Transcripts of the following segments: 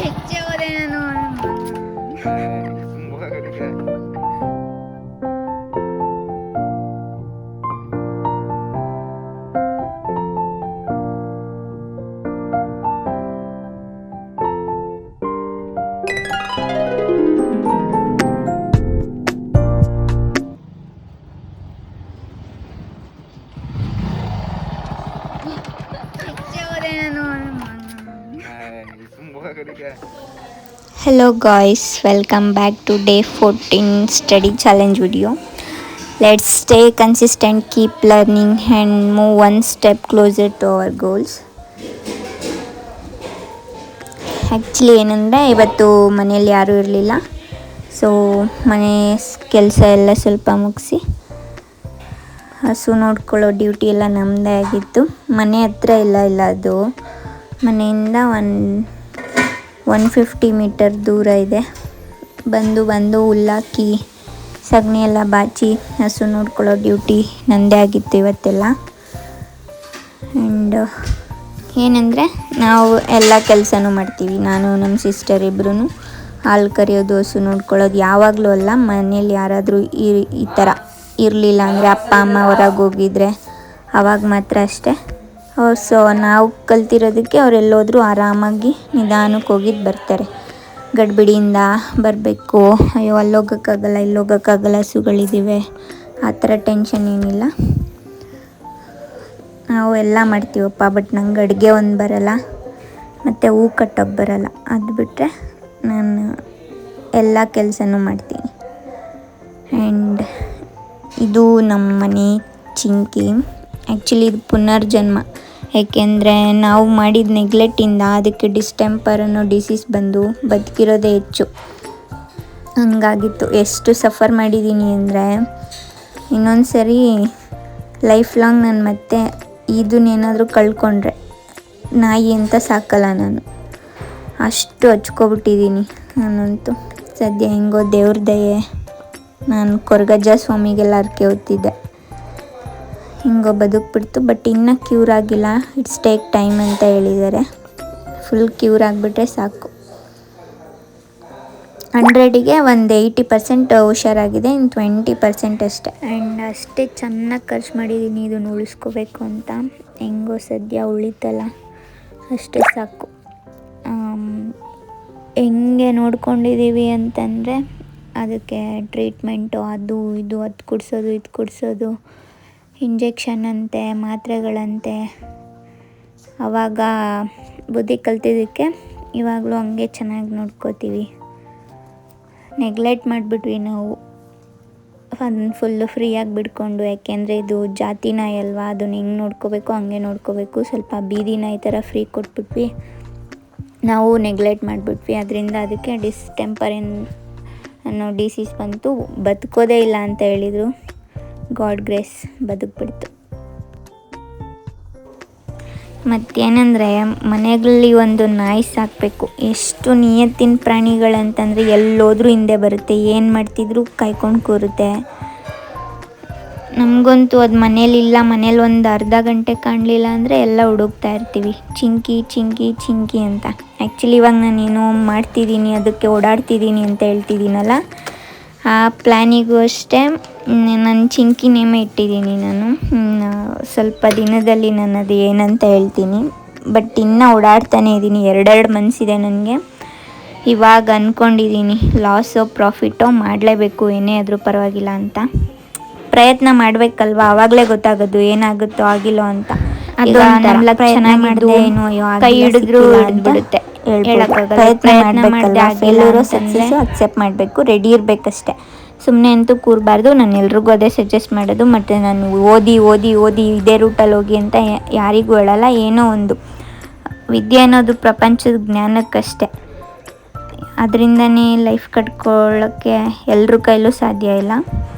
ಹೆಚ್ಚೆ ಹೋದೆ ನಾನು. Hello guys, welcome back to day 14 study challenge video. Let's stay consistent, keep learning and move one step closer to our goals. Actually ಏನಂದರೆ ಇವತ್ತು ಮನೇಲಿ ಯಾರೂ ಇರಲಿಲ್ಲ. So ಮನೆ ಕೆಲಸ ಎಲ್ಲ ಸ್ವಲ್ಪ ಮುಗಿಸಿ ಹಸು ನೋಡ್ಕೊಳ್ಳೋ ಡ್ಯೂಟಿ ಎಲ್ಲ ನಮ್ಮದೇ ಆಗಿತ್ತು. ಮನೆ ಹತ್ರ ಇಲ್ಲ ಅದು ಮನೆಯಿಂದ 150 ಮೀಟರ್ ದೂರ ಇದೆ. ಬಂದು ಹುಲ್ಲಾಕಿ ಸಗಣಿ ಎಲ್ಲ ಬಾಚಿ ಹಸು ನೋಡ್ಕೊಳ್ಳೋ ಡ್ಯೂಟಿ ನನ್ನದೇ ಆಗಿತ್ತು ಇವತ್ತೆಲ್ಲ. ಆ್ಯಂಡ್ ಏನಂದರೆ ನಾವು ಎಲ್ಲ ಕೆಲಸನೂ ಮಾಡ್ತೀವಿ. ನಾನು ನಮ್ಮ ಸಿಸ್ಟರ್ ಇಬ್ಬರೂ ಹಾಲು ಕರೆಯೋದು, ಹಸು ನೋಡ್ಕೊಳ್ಳೋದು ಯಾವಾಗಲೂ ಅಲ್ಲ. ಮನೇಲಿ ಯಾರಾದರೂ ಈ ಥರ ಇರಲಿಲ್ಲ ಅಂದರೆ ಅಪ್ಪ ಅಮ್ಮ ಹೊರಗೆ ಹೋಗಿದ್ರೆ ಆವಾಗ ಮಾತ್ರ ಅಷ್ಟೇ. ಸೊ ನಾವು ಕಲ್ತಿರೋದಕ್ಕೆ ಅವರೆಲ್ಲೋದ್ರೂ ಆರಾಮಾಗಿ ನಿಧಾನಕ್ಕೆ ಹೋಗಿದ್ದು ಬರ್ತಾರೆ. ಗಡ್ಬಿಡಿಯಿಂದ ಬರಬೇಕು, ಅಯ್ಯೋ ಅಲ್ಲೋಗೋಕ್ಕಾಗಲ್ಲ ಇಲ್ಲೋಗೋಕ್ಕಾಗಲ್ಲ ಹಸುಗಳಿದ್ದೀವಿ ಆ ಥರ ಟೆನ್ಷನ್ ಏನಿಲ್ಲ. ನಾವು ಎಲ್ಲ ಮಾಡ್ತೀವಪ್ಪ. ಬಟ್ ನಂಗೆ ಅಡುಗೆ ಒಂದು ಬರಲ್ಲ ಮತ್ತು ಹೂ ಕಟ್ಟೋಕ್ಕೆ ಬರಲ್ಲ. ಅದು ಬಿಟ್ಟರೆ ನಾನು ಎಲ್ಲ ಕೆಲಸನೂ ಮಾಡ್ತೀನಿ. ಆ್ಯಂಡ್ ಇದು ನಮ್ಮ ಮನೆ ಚಿಂಕಿ. ಆ್ಯಕ್ಚುಲಿ ಇದು ಪುನರ್ಜನ್ಮ. ಏಕೆಂದರೆ ನಾವು ಮಾಡಿದ ನೆಗ್ಲೆಕ್ಟಿಂದ ಅದಕ್ಕೆ ಡಿಸ್ಟೆಂಪರ್ ಅನ್ನೋ ಡಿಸೀಸ್ ಬಂದು ಬದುಕಿರೋದೇ ಹೆಚ್ಚು. ಹಂಗಾಗಿತ್ತು. ಎಷ್ಟು ಸಫರ್ ಮಾಡಿದ್ದೀನಿ ಅಂದರೆ ಇನ್ನೊಂದು ಸರಿ ಲೈಫ್ ಲಾಂಗ್ ನಾನು ಮತ್ತೆ ಇದನ್ನೇನಾದರೂ ಕಳ್ಕೊಂಡ್ರೆ ನಾಯಿ ಅಂತ ಸಾಕಲ್ಲ ನಾನು. ಅಷ್ಟು ಹಚ್ಕೊಬಿಟ್ಟಿದ್ದೀನಿ ನಾನಂತೂ. ಸದ್ಯ ಹೆಂಗೋ ದೇವ್ರ ದಯೆ, ನಾನು ಕೊರಗಜ್ಜ ಸ್ವಾಮಿಗೆಲ್ಲ ಹರಕೆ ಹೊತ್ತಿದ್ದೆ, ಹಿಂಗೋ ಬದುಕ್ಬಿಡ್ತು. ಬಟ್ ಇನ್ನೂ ಕ್ಯೂರ್ ಆಗಿಲ್ಲ, ಇಟ್ಸ್ ಟೇಕ್ ಟೈಮ್ ಅಂತ ಹೇಳಿದ್ದಾರೆ. ಫುಲ್ ಕ್ಯೂರ್ ಆಗಿಬಿಟ್ರೆ ಸಾಕು. 100ಗೆ ಒಂದು 80% ಹುಷಾರಾಗಿದೆ, ಇನ್ನು 20% ಅಷ್ಟೇ. ಆ್ಯಂಡ್ ಅಷ್ಟೇ ಚೆನ್ನಾಗಿ ಖರ್ಚು ಮಾಡಿದ್ದೀನಿ ಇದನ್ನು ಉಳಿಸ್ಕೋಬೇಕು ಅಂತ. ಹೆಂಗೋ ಸದ್ಯ ಉಳಿತಲ್ಲ, ಅಷ್ಟೇ ಸಾಕು. ಹೆಂಗೆ ನೋಡ್ಕೊಂಡಿದ್ದೀವಿ ಅಂತಂದರೆ ಅದಕ್ಕೆ ಟ್ರೀಟ್ಮೆಂಟು ಅದು ಇದು, ಅದು ಕುಡಿಸೋದು ಇದು ಕುಡಿಸೋದು, ಇಂಜೆಕ್ಷನ್ ಅಂತೆ, ಮಾತ್ರೆಗಳಂತೆ. ಆವಾಗ ಬುದ್ಧಿ ಕಲ್ತಿದ್ದಕ್ಕೆ ಇವಾಗಲೂ ಹಂಗೆ ಚೆನ್ನಾಗಿ ನೋಡ್ಕೋತೀವಿ. ನೆಗ್ಲೆಕ್ಟ್ ಮಾಡಿಬಿಟ್ವಿ ನಾವು ಅದನ್ನು ಫುಲ್ಲು ಫ್ರೀಯಾಗಿ ಬಿಡ್ಕೊಂಡು. ಯಾಕೆಂದರೆ ಇದು ಜಾತಿ ನಾಯಿ ಅಲ್ವಾ, ಅದನ್ನು ಹೆಂಗೆ ನೋಡ್ಕೋಬೇಕು ಹಂಗೆ ನೋಡ್ಕೋಬೇಕು. ಸ್ವಲ್ಪ ಬೀದಿ ನಾಯಿ ಥರ ಫ್ರೀ ಕೊಟ್ಬಿಟ್ವಿ, ನಾವು ನೆಗ್ಲೆಕ್ಟ್ ಮಾಡಿಬಿಟ್ವಿ. ಅದರಿಂದ ಅದಕ್ಕೆ ಡಿಸ್ಟೆಂಪರ್ ಅನ್ನೋ ಡಿಸೀಸ್ ಬಂತು. ಬದುಕೋದೇ ಇಲ್ಲ ಅಂತ ಹೇಳಿದರು. God grace ಬದುಕ್ಬಿಡ್ತು. ಮತ್ತೇನೆಂದರೆ ಮನೆಗಳಲ್ಲಿ ಒಂದು ನಾಯಿ ಸಾಕಬೇಕು. ಎಷ್ಟು ನಿಯತ್ತಿನ ಪ್ರಾಣಿಗಳಂತಂದರೆ ಎಲ್ಲೋದ್ರೂ ಹಿಂದೆ ಬರುತ್ತೆ, ಏನು ಮಾಡ್ತಿದ್ರು ಕಾಯ್ಕೊಂಡು ಕೂರುತ್ತೆ. ನಮಗಂತೂ ಅದು ಮನೇಲಿಲ್ಲ, ಮನೇಲಿ ಒಂದು ಅರ್ಧ ಗಂಟೆ ಕಾಣಲಿಲ್ಲ ಅಂದರೆ ಎಲ್ಲ ಹುಡುಕ್ತಾ ಇರ್ತೀವಿ, ಚಿಂಕಿ ಚಿಂಕಿ ಚಿಂಕಿ ಅಂತ. ಆ್ಯಕ್ಚುಲಿ ಇವಾಗ ನಾನೇನೋ ಮಾಡ್ತಿದ್ದೀನಿ, ಅದಕ್ಕೆ ಓಡಾಡ್ತಿದ್ದೀನಿ ಅಂತ ಹೇಳ್ತಿದ್ದೀನಲ್ಲ, ಆ ಪ್ಲ್ಯಾನಿಗೂ ಅಷ್ಟೇ ನನ್ನ ಚಿಂಕಿ ನೇಮೇ ಇಟ್ಟಿದ್ದೀನಿ ನಾನು. ಸ್ವಲ್ಪ ದಿನದಲ್ಲಿ ನಾನು ಅದು ಏನಂತ ಹೇಳ್ತೀನಿ. ಬಟ್ ಇನ್ನೂ ಓಡಾಡ್ತಾನೇ ಇದ್ದೀನಿ. 2 ಮನಸ್ಸಿದೆ ನನಗೆ. ಇವಾಗ ಅಂದ್ಕೊಂಡಿದ್ದೀನಿ ಲಾಸೋ ಪ್ರಾಫಿಟೋ ಮಾಡಲೇಬೇಕು, ಏನೇ ಆದರೂ ಪರವಾಗಿಲ್ಲ ಅಂತ. ಪ್ರಯತ್ನ ಮಾಡಬೇಕಲ್ವ, ಆವಾಗಲೇ ಗೊತ್ತಾಗೋದು ಏನಾಗುತ್ತೋ ಆಗಿಲ್ಲೋ ಅಂತ. ಅದು ನಮ್ಮ ಲಕ್ಷಣ ಮಾಡಿದೆ ಏನೋ ಕೈ ಹಿಡಿದ್ರು ಹಿಡಿದ್ಬಿಡುತ್ತೆ, ಹೇಳೋಕ್ಕಾಗಲ್ಲ. ಪ್ರಯತ್ನ ಮಾಡಿದೆ ಎಲ್ಲರೂ ಸಕ್ಸಸ್ಸು ಅಕ್ಸೆಪ್ಟ್ ಮಾಡಬೇಕು, ರೆಡಿ ಇರಬೇಕಷ್ಟೆ. ಸುಮ್ಮನೆ ಅಂತೂ ಕೂರಬಾರ್ದು. ನಾನು ಎಲ್ರಿಗೂ ಅದೇ ಸಜೆಸ್ಟ್ ಮಾಡೋದು. ಮತ್ತು ನಾನು ಓದಿ ಇದೇ ರೂಟಲ್ಲಿ ಹೋಗಿ ಅಂತ ಯಾರಿಗೂ ಹೇಳಲ್ಲ. ಏನೋ ಒಂದು ವಿದ್ಯೆ ಅನ್ನೋದು ಪ್ರಪಂಚದ ಜ್ಞಾನಕ್ಕಷ್ಟೆ. ಅದರಿಂದನೇ ಲೈಫ್ ಕಟ್ಕೊಳ್ಳೋಕ್ಕೆ ಎಲ್ಲರ ಕೈಲೂ ಸಾಧ್ಯ ಇಲ್ಲ.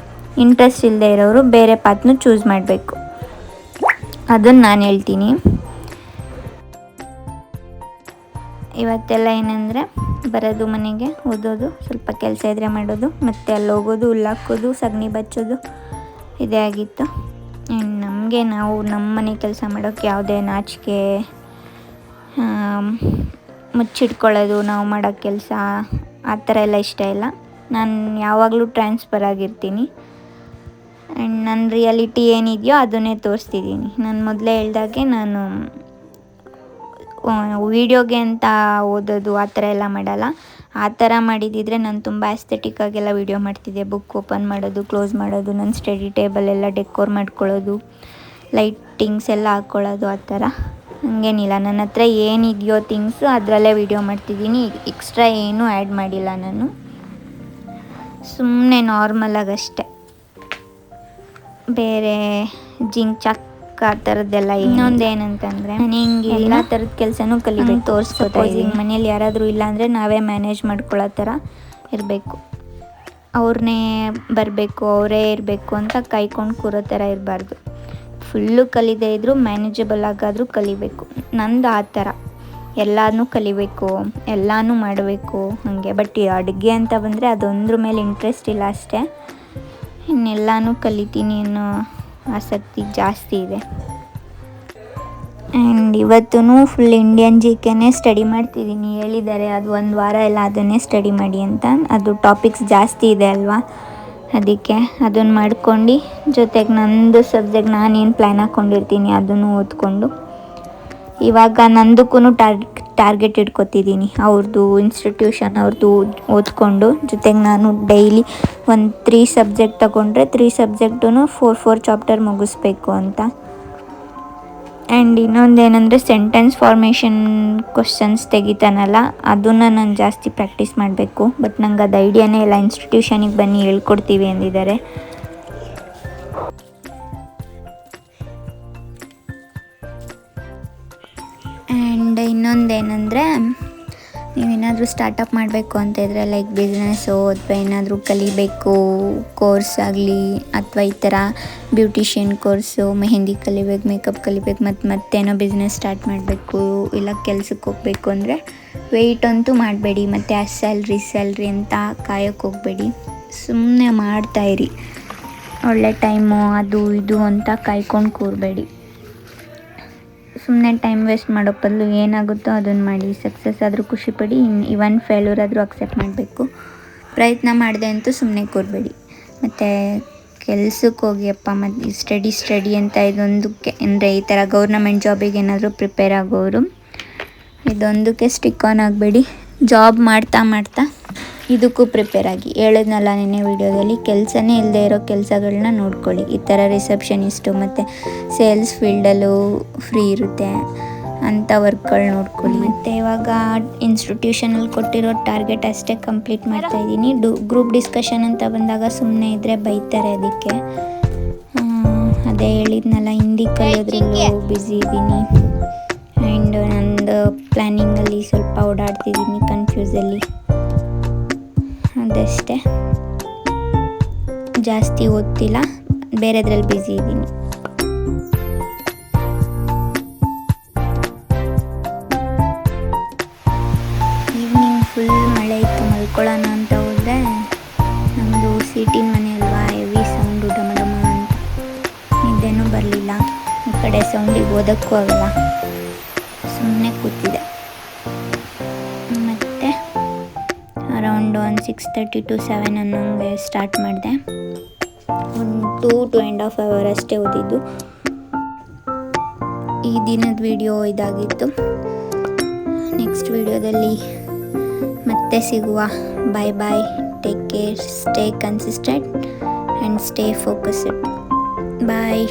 ಇಂಟ್ರೆಸ್ಟ್ ಇಲ್ಲದೆ ಇರೋರು ಬೇರೆ ಪಾತ್ನ ಚೂಸ್ ಮಾಡಬೇಕು, ಅದನ್ನು ನಾನು ಹೇಳ್ತೀನಿ. ಇವತ್ತೆಲ್ಲ ಏನಂದರೆ ಬರೋದು, ಮನೆಗೆ ಓದೋದು, ಸ್ವಲ್ಪ ಕೆಲಸ ಇದ್ದರೆ ಮಾಡೋದು, ಮತ್ತು ಅಲ್ಲಿ ಹೋಗೋದು, ಹುಲ್ಲಾಕೋದು, ಸಗಣಿ ಬಚ್ಚೋದು, ಇದೇ ಆಗಿತ್ತು. ನಮಗೆ ನಾವು ನಮ್ಮ ಮನೆ ಕೆಲಸ ಮಾಡೋಕ್ಕೆ ಯಾವುದೇ ನಾಚಿಕೆ ಮುಚ್ಚಿಟ್ಕೊಳ್ಳೋದು ನಾವು ಮಾಡೋ ಕೆಲಸ ಆ ಥರ ಎಲ್ಲ ಇಷ್ಟ ಇಲ್ಲ. ನಾನು ಯಾವಾಗಲೂ ಟ್ರಾನ್ಸ್ಫರ್ ಆಗಿರ್ತೀನಿ ಆ್ಯಂಡ್ ನನ್ನ ರಿಯಾಲಿಟಿ ಏನಿದೆಯೋ ಅದನ್ನೇ ತೋರಿಸ್ತಿದ್ದೀನಿ. ನಾನು ಮೊದಲೇ ಹೇಳ್ದಾಗೆ ನಾನು ವೀಡಿಯೋಗೆ ಅಂತ ಓದೋದು ಆ ಥರ ಎಲ್ಲ ಮಾಡಲ್ಲ. ಆ ಥರ ಮಾಡಿದ್ದಿದ್ರೆ ನಾನು ತುಂಬ ಆಸ್ಥೆಟಿಕ್ಕಾಗೆಲ್ಲ ವೀಡಿಯೋ ಮಾಡ್ತಿದ್ದೆ. ಬುಕ್ ಓಪನ್ ಮಾಡೋದು, ಕ್ಲೋಸ್ ಮಾಡೋದು, ನನ್ನ ಸ್ಟಡಿ ಟೇಬಲ್ ಎಲ್ಲ ಡೆಕೋರ್ ಮಾಡ್ಕೊಳ್ಳೋದು, ಲೈಟಿಂಗ್ಸ್ ಎಲ್ಲ ಹಾಕ್ಕೊಳ್ಳೋದು, ಆ ಥರ ಹಂಗೇನಿಲ್ಲ. ನನ್ನ ಹತ್ರ ಏನಿದೆಯೋ ಥಿಂಗ್ಸು ಅದರಲ್ಲೇ ವೀಡಿಯೋ ಮಾಡ್ತಿದ್ದೀನಿ. ಎಕ್ಸ್ಟ್ರಾ ಏನೂ ಆ್ಯಡ್ ಮಾಡಿಲ್ಲ ನಾನು, ಸುಮ್ಮನೆ ನಾರ್ಮಲಾಗಷ್ಟೆ. ಬೇರೆ ಜಿಂಕ್ ಚಾಕ್ ಆ ಥರದ್ದೆಲ್ಲ. ಇನ್ನೊಂದು ಏನಂತಂದರೆ ನಾನು ಹಿಂಗೆ ಎಲ್ಲ ಥರದ ಕೆಲಸನೂ ಕಲಿಬೇಕು, ತೋರಿಸ್ಕೊತಾ ಇದ್ದೀನಿ. ಮನೇಲಿ ಯಾರಾದರೂ ಇಲ್ಲ ಅಂದರೆ ನಾವೇ ಮ್ಯಾನೇಜ್ ಮಾಡ್ಕೊಳ್ಳೋ ಥರ ಇರಬೇಕು. ಅವ್ರನ್ನೇ ಬರಬೇಕು, ಅವರೇ ಇರಬೇಕು ಅಂತ ಕಾಯ್ಕೊಂಡು ಕೂರೋ ಥರ ಇರಬಾರ್ದು. ಫುಲ್ಲು ಕಲಿದೇ ಇದ್ದರೂ ಮ್ಯಾನೇಜಬಲ್ ಆಗಾದರೂ ಕಲಿಬೇಕು. ನಂದು ಆ ಥರ ಎಲ್ಲನೂ ಕಲಿಬೇಕು, ಎಲ್ಲನೂ ಮಾಡಬೇಕು ಹಾಗೆ. ಬಟ್ ಈ ಅಡುಗೆ ಅಂತ ಬಂದರೆ ಅದೊಂದ್ರ ಮೇಲೆ ಇಂಟ್ರೆಸ್ಟ್ ಇಲ್ಲ ಅಷ್ಟೇ. ಇನ್ನೆಲ್ಲನೂ ಕಲಿತೀನಿ ಅನ್ನೋ ಆಸಕ್ತಿ ಜಾಸ್ತಿ ಇದೆ. ಆ್ಯಂಡ್ ಇವತ್ತೂ ಫುಲ್ ಇಂಡಿಯನ್ ಜಿಕೆನೇ ಸ್ಟಡಿ ಮಾಡ್ತಿದ್ದೀನಿ. ಹೇಳಿದ್ದಾರೆ ಅದು ಒಂದು ವಾರ ಎಲ್ಲ ಅದನ್ನೇ ಸ್ಟಡಿ ಮಾಡಿ ಅಂತ. ಅದು ಟಾಪಿಕ್ಸ್ ಜಾಸ್ತಿ ಇದೆ ಅಲ್ವಾ, ಅದಕ್ಕೆ ಅದನ್ನು ಮಾಡ್ಕೊಂಡು ಜೊತೆಗೆ ನಂದು ಸಬ್ಜೆಕ್ಟ್ ನಾನೇನು ಪ್ಲ್ಯಾನ್ ಹಾಕ್ಕೊಂಡಿರ್ತೀನಿ ಅದನ್ನು ಓದ್ಕೊಂಡು ಇವಾಗ ನಂದಕ್ಕೂ ಟಾರ್ಗೆಟ್ ಇಟ್ಕೊತಿದ್ದೀನಿ. ಅವ್ರದ್ದು ಇನ್ಸ್ಟಿಟ್ಯೂಷನ್ ಅವ್ರದ್ದು ಓದ್ಕೊಂಡು ಜೊತೆಗೆ ನಾನು ಡೈಲಿ ಒಂದು 3 ಸಬ್ಜೆಕ್ಟ್ ತಗೊಂಡ್ರೆ 3 ಸಬ್ಜೆಕ್ಟೂ 4 ಚಾಪ್ಟರ್ ಮುಗಿಸ್ಬೇಕು ಅಂತ. ಆ್ಯಂಡ್ ಇನ್ನೊಂದೇನೆಂದರೆ ಸೆಂಟೆನ್ಸ್ ಫಾರ್ಮೇಷನ್ ಕ್ವಶನ್ಸ್ ತೆಗಿತಾನಲ್ಲ, ಅದನ್ನು ನಾನು ಜಾಸ್ತಿ ಪ್ರಾಕ್ಟೀಸ್ ಮಾಡಬೇಕು. ಬಟ್ ನಂಗೆ ಅದು ಐಡಿಯಾನೇ ಇಲ್ಲ. ಇನ್ಸ್ಟಿಟ್ಯೂಷನಿಗೆ ಬನ್ನಿ ಹೇಳ್ಕೊಡ್ತೀವಿ ಅಂದಿದ್ದಾರೆ. ಆ್ಯಂಡ್ ಇನ್ನೊಂದೇನೆಂದರೆ ನೀವೇನಾದರೂ ಸ್ಟಾರ್ಟಪ್ ಮಾಡಬೇಕು ಅಂತ ಇದ್ದರೆ ಲೈಕ್ ಬಿಸ್ನೆಸ್ಸು ಅಥವಾ ಏನಾದರೂ ಕಲಿಬೇಕು, ಕೋರ್ಸ್ ಆಗಲಿ ಅಥವಾ ಈ ಥರ ಬ್ಯೂಟಿಷಿಯನ್ ಕೋರ್ಸು, ಮೆಹಂದಿ ಕಲಿಬೇಕು, ಮೇಕಪ್ ಕಲಿಬೇಕು, ಮತ್ತೇನೋ ಬಿಸ್ನೆಸ್ ಸ್ಟಾರ್ಟ್ ಮಾಡಬೇಕು, ಇಲ್ಲ ಕೆಲ್ಸಕ್ಕೆ ಹೋಗಬೇಕು ಅಂದರೆ ವೆಯ್ಟ್ ಅಂತೂ ಮಾಡಬೇಡಿ. ಮತ್ತು ಆ ಸ್ಯಾಲ್ರಿ ಅಂತ ಕಾಯೋಕ್ಕೆ ಹೋಗಬೇಡಿ. ಸುಮ್ಮನೆ ಮಾಡ್ತಾಯಿರಿ. ಒಳ್ಳೆ ಟೈಮು ಅದು ಇದು ಅಂತ ಕಾಯ್ಕೊಂಡು ಕೂರಬೇಡಿ. ಸುಮ್ಮನೆ ಟೈಮ್ ವೇಸ್ಟ್ ಮಾಡೋ ಬದಲು ಏನಾಗುತ್ತೋ ಅದನ್ನು ಮಾಡಿ. ಸಕ್ಸಸ್ ಆದರೂ ಖುಷಿಪಡಿ, ಇವನ್ ಫೇಲ್ಯೂರ್ ಆದರೂ ಅಕ್ಸೆಪ್ಟ್ ಮಾಡಬೇಕು. ಪ್ರಯತ್ನ ಮಾಡಿದೆ ಅಂತೂ ಸುಮ್ಮನೆ ಕೂರಬೇಡಿ. ಮತ್ತು ಕೆಲ್ಸಕ್ಕೆ ಹೋಗಿಯಪ್ಪ, ಮತ್ತು ಸ್ಟಡಿ ಅಂತ ಇದೊಂದಕ್ಕೆ ಅಂದರೆ ಈ ಥರ ಗೌರ್ನಮೆಂಟ್ ಜಾಬಿಗೆ ಏನಾದರೂ ಪ್ರಿಪೇರ್ ಆಗೋರು ಇದೊಂದಕ್ಕೆ ಸ್ಟಿಕ್ ಆನ್ ಆಗಬೇಡಿ. ಜಾಬ್ ಮಾಡ್ತಾ ಇದಕ್ಕೂ ಪ್ರಿಪೇರ್ ಆಗಿ. ಹೇಳಿದ್ನಲ್ಲ ನಿನ್ನೆ ವೀಡಿಯೋದಲ್ಲಿ, ಕೆಲಸನೇ ಇಲ್ಲದೆ ಇರೋ ಕೆಲಸಗಳನ್ನ ನೋಡ್ಕೊಳ್ಳಿ. ಈ ಥರ ರಿಸೆಪ್ಷನಿಸ್ಟು ಮತ್ತು ಸೇಲ್ಸ್ ಫೀಲ್ಡಲ್ಲೂ ಫ್ರೀ ಇರುತ್ತೆ ಅಂಥ ವರ್ಕ್ಗಳು ನೋಡ್ಕೊಳ್ಳಿ. ಮತ್ತು ಇವಾಗ ಇನ್ಸ್ಟಿಟ್ಯೂಷನಲ್ಲಿ ಕೊಟ್ಟಿರೋ ಟಾರ್ಗೆಟ್ ಅಷ್ಟೇ ಕಂಪ್ಲೀಟ್ ಮಾಡ್ತಾಯಿದ್ದೀನಿ. ಗ್ರೂಪ್ ಡಿಸ್ಕಷನ್ ಅಂತ ಬಂದಾಗ ಸುಮ್ಮನೆ ಇದ್ದರೆ ಬೈತಾರೆ. ಅದಕ್ಕೆ ಅದೇ ಹೇಳಿದ್ನಲ್ಲ, ಹಿಂದಿ ಕಲಿಯೋದ್ರಲ್ಲೂ ಬ್ಯುಸಿ ಇದ್ದೀನಿ. ಆ್ಯಂಡ್ ನಂದು ಪ್ಲ್ಯಾನಿಂಗಲ್ಲಿ ಸ್ವಲ್ಪ ಓಡಾಡ್ತಿದ್ದೀನಿ, ಕನ್ಫ್ಯೂಸಲ್ಲಿ. ಅದಷ್ಟೇ, ಜಾಸ್ತಿ ಓದ್ತಿಲ್ಲ, ಬೇರೆದ್ರಲ್ಲಿ ಬ್ಯುಸಿ ಇದ್ದೀನಿ. ಈವ್ನಿಂಗ್ ಫುಲ್ ಮಳೆ ಇತ್ತು. ಮಲ್ಕೊಳ್ಳೋಣ ಅಂತ ಹೋದರೆ ನಮ್ಮದು ಸಿಟಿನ ಮನೆ ಅಲ್ವಾ, ಹೆವಿ ಸೌಂಡು ಡಮ ಡಮ ಅಂತ. ನಿದ್ದೆನೂ ಬರಲಿಲ್ಲ. ಈ ಕಡೆ ಸೌಂಡಿಗೆ ಓದೋಕ್ಕೂ ಆಗಲ್ಲ, ಸುಮ್ಮನೆ ಕೂತಿದೆ. ಮತ್ತು ಅರೌಂಡ್ 6:30 to 7 ಅನ್ನೋಂಗೆ ಸ್ಟಾರ್ಟ್ ಮಾಡಿದೆ. ಒಂದು 2.5 hour ಅಷ್ಟೇ ಓದಿದ್ದು. ಈ ದಿನದ ವಿಡಿಯೋ ಇದಾಗಿತ್ತು. ನೆಕ್ಸ್ಟ್ ವಿಡಿಯೋದಲ್ಲಿ ಮತ್ತೆ ಸಿಗುವ. Bye. Take care, stay consistent and stay focused. Bye.